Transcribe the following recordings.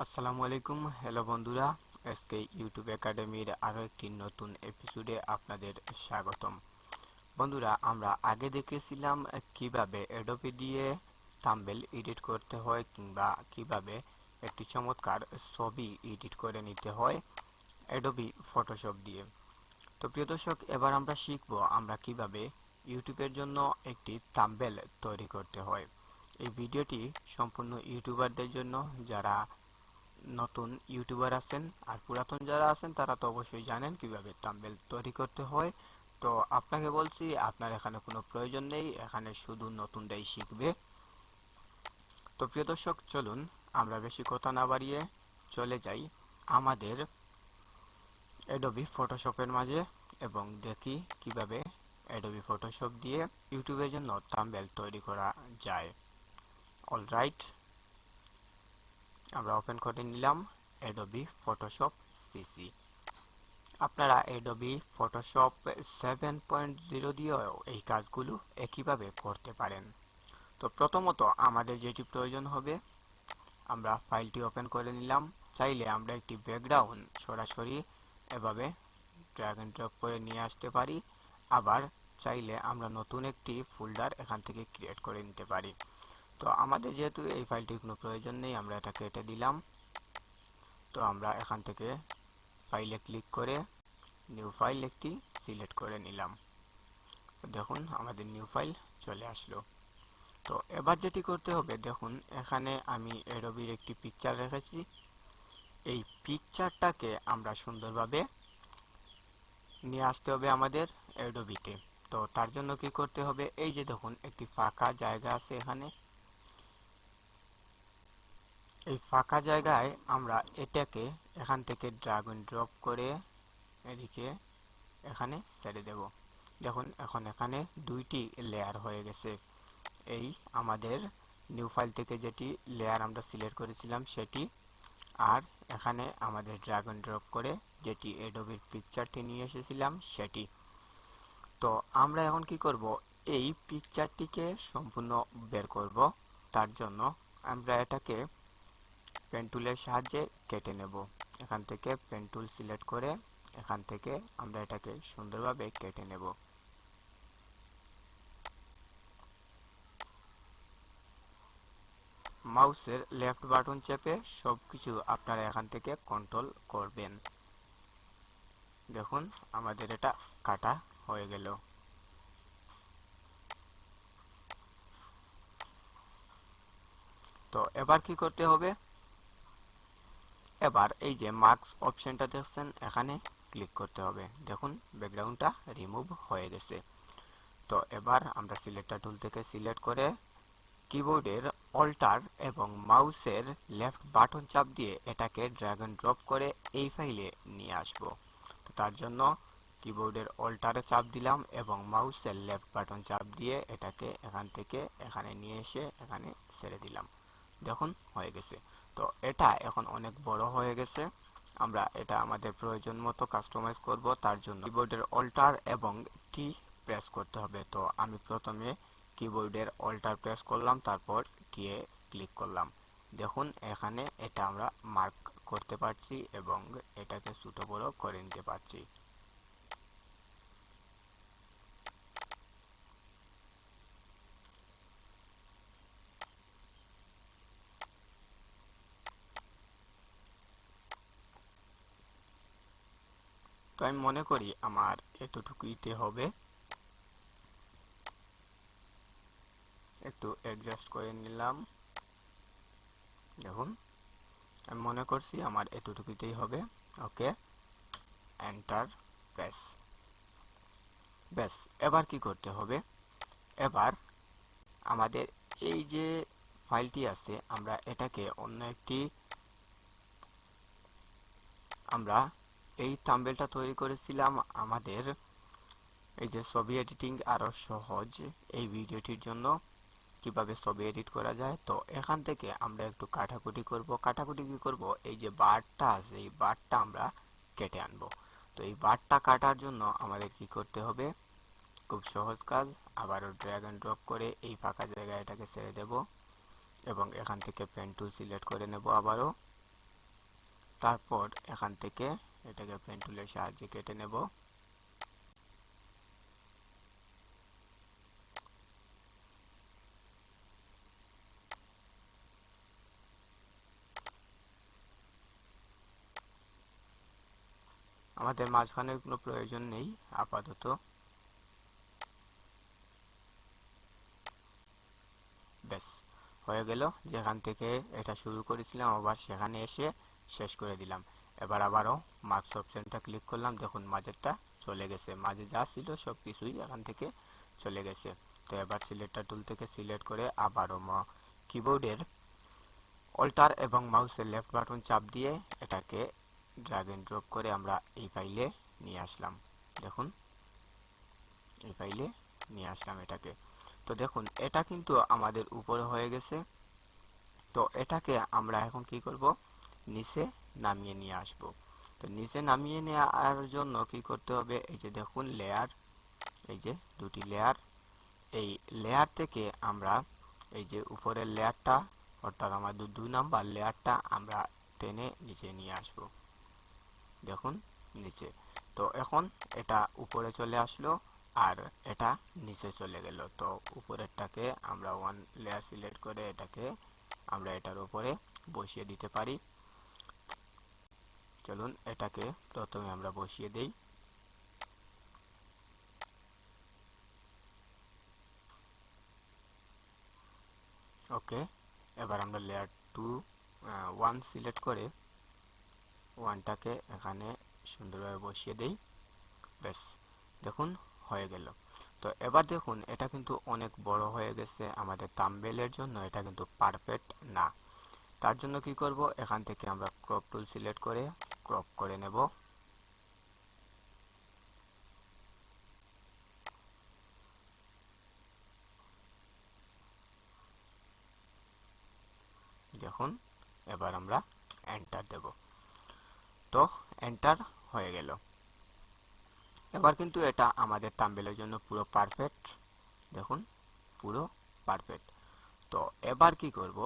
আসসালামু আলাইকুম। হ্যালো বন্ধুরা, আজকে ইউটিউব একাডেমির আরো একটি নতুন এপিসোডে আপনাদের স্বাগতম। বন্ধুরা, আমরা আগে দেখেছিলাম কিভাবে অ্যাডোবি দিয়ে থাম্বনেল এডিট করতে হয় কিংবা কিভাবে একটি চমৎকার ছবি এডিট করে নিতে হয় অ্যাডোবি ফটোশপ দিয়ে। তো প্রিয় দর্শক, এবার আমরা শিখব আমরা কিভাবে ইউটিউবের জন্য একটি থাম্বনেল তৈরি করতে হয়। এই ভিডিওটি সম্পূর্ণ ইউটিউবারদের জন্য, যারা নতুন ইউটিউবার আছেন। আর পুরাতন যারা আছেন তারা তো অবশ্যই জানেন কিভাবে থাম্বনেল তৈরি করতে হয়। তো আপনাকে বলছি, আপনার এখানে কোনো প্রয়োজন নেই, এখানে শুধু নতুনরাই শিখবে। তো প্রিয় দর্শক, চলুন আমরা বেশি কথা না বাড়িয়ে চলে যাই আমাদের অ্যাডোবি ফটোশপের মাঝে এবং দেখি কিভাবে অ্যাডোবি ফটোশপ দিয়ে ইউটিউবের জন্য থাম্বনেল তৈরি করা যায়। অলরাইট, আমরা ওপেন করে নিলাম অ্যাডোবি ফটোশপ সিসি। আপনারা অ্যাডোবি ফটোশপ 7.0 দিয়েও এই কাজগুলো একইভাবে করতে পারেন। তো প্রথমত আমাদের যেটি প্রয়োজন হবে, আমরা ফাইলটি ওপেন করে নিলাম। চাইলে আমরা একটি ব্যাকগ্রাউন্ড সরাসরি এভাবে ড্র্যাগ এন্ড ড্রপ করে নিয়ে আসতে পারি, আবার চাইলে আমরা নতুন একটি ফোল্ডার এখান থেকে ক্রিয়েট করে নিতে পারি। তো আমাদের যেহেতু এই ফাইলটির কোনো প্রয়োজন নেই, আমরা এটা কেটে দিলাম। তো আমরা এখান থেকে ফাইলে ক্লিক করে নিউ ফাইল একটি সিলেক্ট করে নিলাম। দেখুন আমাদের নিউ ফাইল চলে আসলো। তো এবার যেটি করতে হবে, দেখুন এখানে আমি অ্যাডোবির একটি পিকচার রেখেছি। এই পিকচারটাকে আমরা সুন্দরভাবে নিয়ে আসতে হবে আমাদের অ্যাডোবিতে। তো তার জন্য কি করতে হবে, এই যে দেখুন একটি ফাঁকা জায়গা আছে এখানে। এই ফাঁকা জায়গায় আমরা এটাকে এখান থেকে ড্র্যাগ এন্ড ড্রপ করে এদিকে এখানে ছেড়ে দেব। দেখুন এখন এখানে দুইটি লেয়ার হয়ে গেছে। এই আমাদের নিউ ফাইল থেকে যেটি লেয়ার আমরা সিলেক্ট করেছিলাম সেটি, আর এখানে আমাদের ড্র্যাগ এন্ড ড্রপ করে যেটি অ্যাডোবির পিকচারটি নিয়ে এসেছিলাম সেটি। তো আমরা এখন কি করব, এই পিকচারটিকে সম্পূর্ণ বের করব। তার জন্য আমরা এটাকে পেন টুলের সাহায্যে কেটে নেব। এখান থেকে পেন টুল সিলেক্ট করে এখান থেকে আমরা এটাকে সুন্দরভাবে কেটে নেব। মাউসের লেফট বাটন চেপে সবকিছু আপনারা এখান থেকে কন্ট্রোল করবেন। দেখুন আমাদের এটা কাটা হয়ে গেল। তো এবার কি করতে হবে, এবার এই যে মার্কস অপশনটা দেখছেন এখানে ক্লিক করতে হবে। দেখুন ব্যাকগ্রাউন্ডটা রিমুভ হয়ে গেছে। তো এবার আমরা সিলেক্টর টুল থেকে সিলেক্ট করে কিবোর্ডের অল্টার এবং মাউসের লেফট বাটন চাপ দিয়ে এটাকে ড্র্যাগ এন্ড ড্রপ করে এই ফাইলে নিয়ে আসব। তো তার জন্য কিবোর্ডের অল্টারে চাপ দিলাম এবং মাউসের লেফট বাটন চাপ দিয়ে এটাকে এখান থেকে এখানে নিয়ে এসে এখানে ছেড়ে দিলাম। দেখুন হয়ে গেছে। তো এটা এখন অনেক বড় হয়ে গেছে। আমরা এটা আমাদের প্রয়োজন মতো কাস্টমাইজ করব। তার জন্য কিবোর্ডের অল্টার এবং টি প্রেস করতে হবে। তো আমি প্রথমে কিবোর্ডের অল্টার প্রেস করলাম, তারপর টি এ ক্লিক করলাম। দেখুন এখানে এটা আমরা মার্ক করতে পারছি এবং এটাকে ছোট বড় করে নিতে পারছি। তো আমি মনে করি আমার এতটুকুইতে হবে। একটু অ্যাডজাস্ট করে নিলাম। দেখুন আমি মনে করছি আমার এতটুকুতেই হবে। ওকে, এন্টার প্রেস। ব্যাস, এবার কি করতে হবে, এবার আমাদের এই যে ফাইলটি আছে আমরা এটাকে অন্য একটি, আমরা এই থাম্বনেলটা তৈরি করেছিলাম আমাদের এই যে ছবি এডিটিং আরো সহজ এই ভিডিওটির জন্য, কিভাবে ছবি এডিট করা যায়। তো এখান থেকে আমরা একটু কাটাকুটি করব। কাটাকুটি কি করব, এই যে বারটা আছে এই বারটা আমরা কেটে আনবো। তো এই বারটা কাটার জন্য আমাদের কি করতে হবে, খুব সহজ কাজ। আবারও ড্র্যাগ এন্ড ড্রপ করে এই ফাঁকা জায়গায় এটাকে ছেড়ে দেব এবং এখান থেকে পেন টুল সিলেক্ট করে নেব আবারও। তারপর এখান থেকে এটাকে পেন টুলের সাহায্যে কেটে নেব। আমাদের মাঝখানের কোনো প্রয়োজন নেই আপাতত। ব্যাস হয়ে গেল। যেখান থেকে এটা শুরু করেছিলাম আবার সেখানে এসে শেষ করে দিলাম। এবার আবারও মার্কস অপশনটা ক্লিক করলাম, দেখুন মাঝেরটা চলে গেছে, মাঝে যা ছিল সব কিছুই এখান থেকে চলে গেছে। তো এবার সিলেক্টর টুল থেকে সিলেক্ট করে আবারও কিবোর্ডের অল্টার এবং মাউসের লেফট বাটন চাপ দিয়ে এটাকে ড্র্যাগ এন্ড ড্রপ করে আমরা এই ফাইলে নিয়ে আসলাম। দেখুন এই ফাইলে নিয়ে আসলাম এটাকে। তো দেখুন এটা কিন্তু আমাদের উপরে হয়ে গেছে। তো এটাকে আমরা এখন কি করব, নিচে নামিয়ে নিয়ে আসব। তো নিচে নামিয়ে নেওয়ার জন্য কি করতে হবে, এই যে দেখুন লেয়ার, এই যে দুটি লেয়ার, এই লেয়ার থেকে আমরা এই যে উপরের লেয়ারটা অর্থাৎ আমাদের 2 নাম্বার লেয়ারটা আমরা টেনে নিচে নিয়ে আসব। দেখুন নিচে। তো এখন এটা উপরে চলে আসলো আর এটা নিচে চলে গেল। তো উপরেরটাকে আমরা 1 লেয়ার সিলেক্ট করে এটাকে আমরা এটার উপরে বসিয়ে দিতে পারি। চলুন এটাকে প্রথমে আমরা বসিয়ে দেই। ওকে, এবার আমরা লেয়ার 1 সিলেক্ট করে 1টাকে এখানে সুন্দরভাবে বসিয়ে দেই। ব্যাস দেখুন হয়ে গেল। তো এবার দেখুন এটা কিন্তু অনেক বড় হয়ে গেছে, আমাদের থাম্বনেইলের জন্য এটা কিন্তু পারফেক্ট না। তার জন্য কি করব, এখান থেকে আমরা ক্রপ টুল সিলেক্ট করে ক্রপ করে নেব। দেখুন এবার আমরা এন্টার দেব। তো এন্টার হয়ে গেল। এবার কিন্তু এটা আমাদের থাম্বনেইলের জন্য পুরো পারফেক্ট। দেখুন পুরো পারফেক্ট। তো এবার কি করব,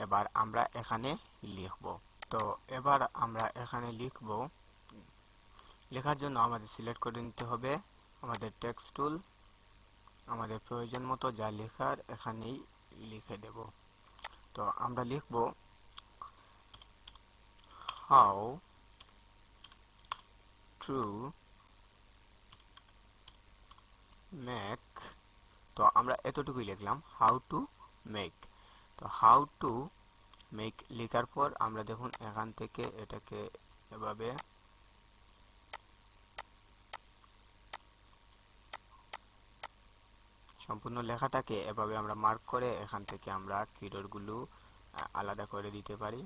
এবার আমরা এখানে লিখব। তো এবার আমরা এখানে লিখব, লেখার জন্য আমাদের সিলেক্ট করে নিতে হবে আমাদের টেক্সট টুল, আমাদের প্রয়োজন মতো যা লেখার এখানেই লিখে দেব। তো আমরা লিখব হাউ টু মেক। তো আমরা এতটুকুই লিখলাম হাউ টু মেক। তো হাউ টু মেক লেখার পর আমরা দেখুন এখান থেকে এটাকে এভাবে সম্পূর্ণ লেখাটাকে এভাবে আমরা মার্ক করে এখান থেকে আমরা কিবোর্ডগুলো আলাদা করে দিতে পারি।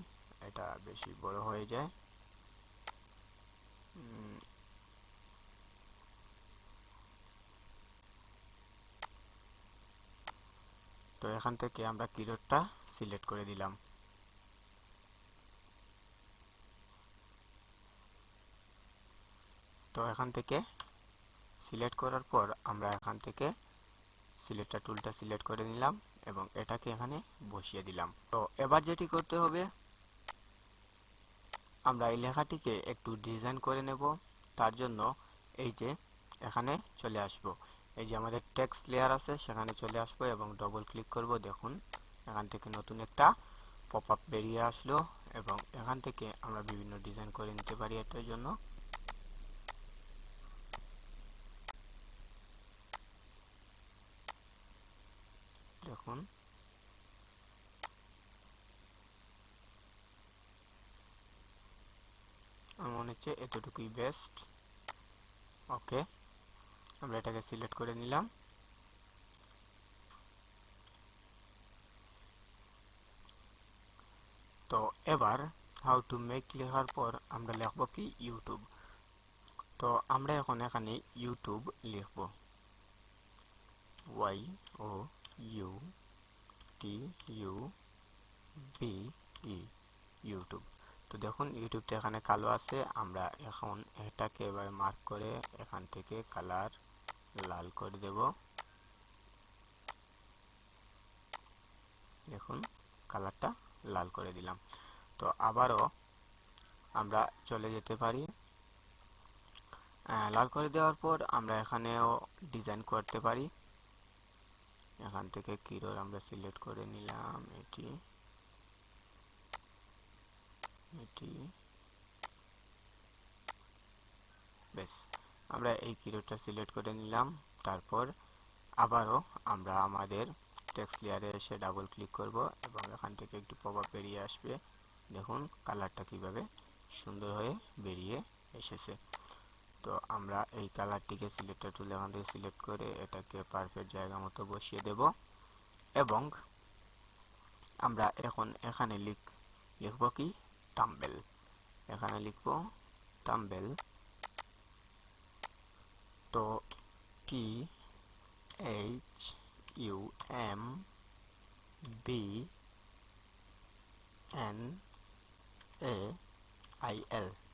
এটা বেশি বড় হয়ে যায়। তো এখান থেকে আমরা কিবোর্ডটা সিলেক্ট করে দিলাম। তো এখান থেকে সিলেক্ট করার পর আমরা এখান থেকে সিলেক্টর টুলটা সিলেক্ট করে নিলাম এবং এটাকে এখানে বসিয়ে দিলাম। তো এবার যেটি করতে হবে, আমরা এই লেখাটিকে একটু ডিজাইন করে নেব। তার জন্য এই যে এখানে চলে আসব, এই যে আমাদের টেক্সট লেয়ার আছে সেখানে চলে আসব এবং ডবল ক্লিক করব। দেখুন এখান থেকে নতুন একটা পপআপ বেরিয়ে আসলো এবং এখান থেকে আমরা বিভিন্ন ডিজাইন করে নিতে পারি এটার জন্য। দেখুন আমার মনে হচ্ছে এতটুকুই বেস্ট। ওকে, আমরা এটাকে সিলেক্ট করে নিলাম। তো এবার হাউ টু মেক লেখার পর আমরা লিখব কি ইউটিউব। তো আমরা এখন এখানে ইউটিউব লিখব, Y O U T U B E, YouTube. তো দেখুন ইউটিউবটা এখানে কালো আছে, আমরা এখন এটাকে এভাবে মার্ক করে এখান থেকে কালার লাল করে দেব। দেখুন কালারটা লাল করে দিলাম। তো আবারও আমরা চলে যেতে পারি। লাল করে দেওয়ার পর আমরা এখানেও ডিজাইন করতে পারি। এখান থেকে কিরোর আমরা সিলেক্ট করে নিলাম, এটি বেশ, আমরা এই কিরোরটা সিলেক্ট করে নিলাম। তারপর আবারও আমরা আমাদের টেক্সট লেয়ারে এসে ডাবল ক্লিক করব এবং এখান থেকে একটু পপআপ বেরিয়ে আসবে। দেখুন কালারটা কিভাবে সুন্দর হয়ে বেরিয়ে এসেছে। তো আমরা এই কালারটিকে সিলেক্টর টুল এখান থেকে সিলেক্ট করে এটাকে পারফেক্ট জায়গা মতো বসিয়ে দেব এবং আমরা এখন এখানে লিখব কি থাম্বনেল। এখানে লিখব থাম্বনেল। তো THUMBNAIL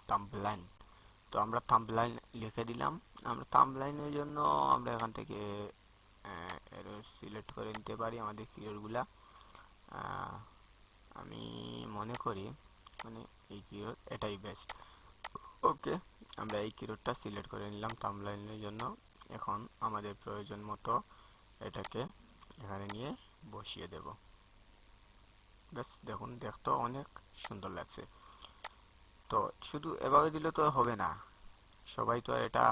থাম্বনেল। তো আমরা থাম্বনেল লিখে দিলাম। আমরা থাম্বনেলের জন্য আমরা এখান থেকে সিলেক্ট করে নিতে পারি আমাদের কিওয়ার্ডগুলা। আমি মনে করি মানে এই কিওয়ার্ড এটাই বেস্ট। ওকে, আমরা এই কিওয়ার্ডটা সিলেক্ট করে নিলাম থাম্বনেলের জন্য। এখন আমাদের প্রয়োজন মতো এটাকে এখানে নিয়ে বসিয়ে দেব। বেশ, দেখুন দেখতে অনেক সুন্দর লাগছে। তো শুধু এভাবে দিলে তো হবে না, সবাই তো এটা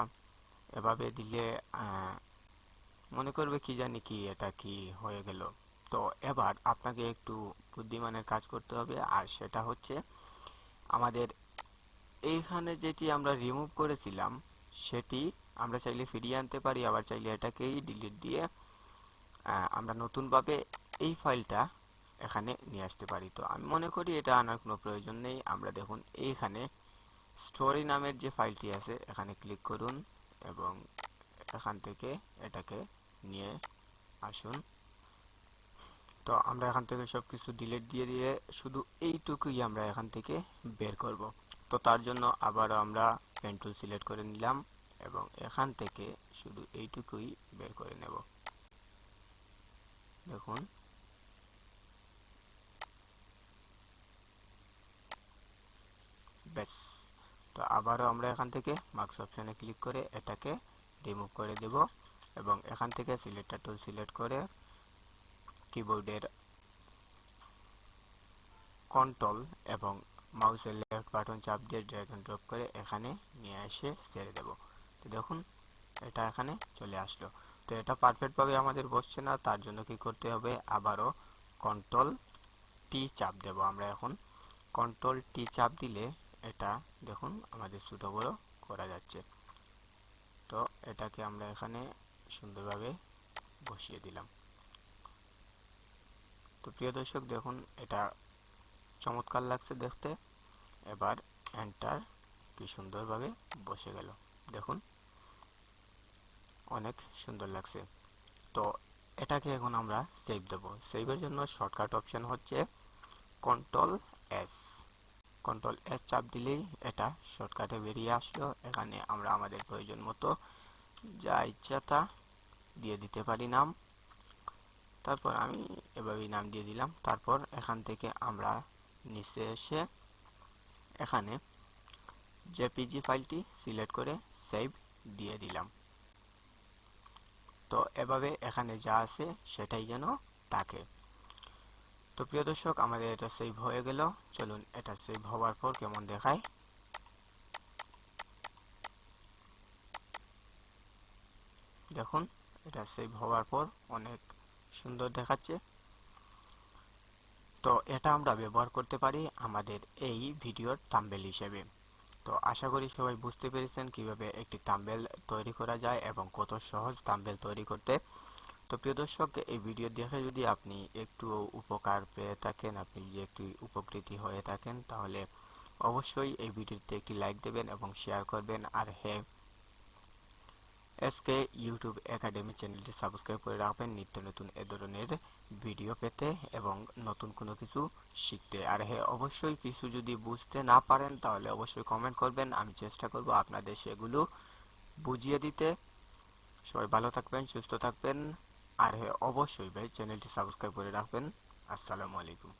এভাবে দিলে মনে করবে কি জানি কি এটা কি হয়ে গেল। তো এবার আপনাকে একটু বুদ্ধিমানের কাজ করতে হবে, আর সেটা হচ্ছে আমাদের এইখানে যেটি আমরা রিমুভ করেছিলাম সেটি আমরা চাইলে ফিরিয়ে আনতে পারি, আবার চাইলে এটাকেই ডিলিট দিয়ে আমরা নতুনভাবে এই ফাইলটা এখানে নিয়ে আসতে পারি। তো আমি মনে করি এটা আনার কোনো প্রয়োজন নেই। আমরা দেখুন এইখানে স্টোরি নামের যে ফাইলটি আছে এখানে ক্লিক করুন এবং এখান থেকে এটাকে নিয়ে আসুন। তো আমরা এখান থেকে সবকিছু ডিলিট দিয়ে শুধু এইটুকুই আমরা এখান থেকে বের করব। তো তার জন্য আবার আমরা পেন টুল সিলেক্ট করে নিলাম এবং এখান থেকে শুধু এইটুকুই বের করে নেব। দেখুন বেশ। তো আবারও আমরা এখান থেকে মার্কস অপশনে ক্লিক করে এটাকে রিমুভ করে দেব এবং এখান থেকে সিলেক্টর টুল সিলেক্ট করে কিবোর্ডের কন্ট্রোল এবং মাউসের লেফট বাটন চাপ দিয়ে ড্র্যাগ এন্ড ড্রপ করে এখানে নিয়ে এসে ছেড়ে দেব। তো দেখুন এটা এখানে চলে আসলো। তো এটা পারফেক্ট ভাবে আমাদের বসছে না, তার জন্য কি করতে হবে, আবারও কন্ট্রোল টি চাপ দেব। আমরা এখন কন্ট্রোল টি চাপ দিলে এটা দেখুন আমাদের ছোট বড় করা যাচ্ছে। তো এটাকে আমরা এখানে সুন্দরভাবে বসিয়ে দিলাম। তো প্রিয় দর্শক দেখুন এটা চমৎকার লাগছে দেখতে। এবার এন্টার, কি সুন্দরভাবে বসে গেল। দেখুন অনেক সুন্দর লাগছে। তো এটাকে এখন আমরা সেভ দেব। সেভের জন্য শর্টকাট অপশন হচ্ছে কন্ট্রোল এস। কন্ট্রোল এস চাপ দিলেই এটা শর্টকাটে বেরিয়ে আসলো। এখানে আমরা আমাদের প্রয়োজন মতো যা ইচ্ছা তা দিয়ে দিতে পারি নাম। তারপর আমি এভাবেই নাম দিয়ে দিলাম। তারপর এখান থেকে আমরা নিচে এসে এখানে জেপিজি ফাইলটি সিলেক্ট করে সেভ দিয়ে দিলাম। তো এভাবে এখানে যা আছে সেটাই যেন থাকে। তো প্রিয় দর্শক আমাদের এটা সেভ হয়ে গেল। চলুন এটা সেভ হওয়ার পর কেমন দেখায়। দেখুন এটা সেভ হওয়ার পর অনেক সুন্দর দেখাচ্ছে। তো এটা আমরা ব্যবহার করতে পারি আমাদের এই ভিডিওর থাম্বনেল হিসেবে। তো আশা করি সবাই বুঝতে পেরেছেন কিভাবে একটি থাম্বনেল তৈরি করা যায় এবং কত সহজ থাম্বনেল তৈরি করতে। তো প্রিয় দর্শক এই ভিডিও দেখে যদি আপনি একটু উপকার পেয়ে থাকেন, আপনি যদি একটু উপকৃত হয়ে থাকেন, তাহলে অবশ্যই এই ভিডিওতে একটি লাইক দেবেন এবং শেয়ার করবেন। আর হ্যাঁ, এসকে ইউটিউব একাডেমি চ্যানেলটি সাবস্ক্রাইব করে রাখবেন নিত্য নতুন এ ধরনের ভিডিও পেতে এবং নতুন কোনো কিছু শিখতে। আর হ্যাঁ, অবশ্যই কিছু যদি বুঝতে না পারেন তাহলে অবশ্যই কমেন্ট করবেন, আমি চেষ্টা করব আপনাদের সেগুলো বুঝিয়ে দিতে। সবাই ভালো থাকবেন, সুস্থ থাকবেন। আর হ্যাঁ, অবশ্যই ভাই চ্যানেলটি সাবস্ক্রাইব করে রাখবেন। আসসালামু আলাইকুম।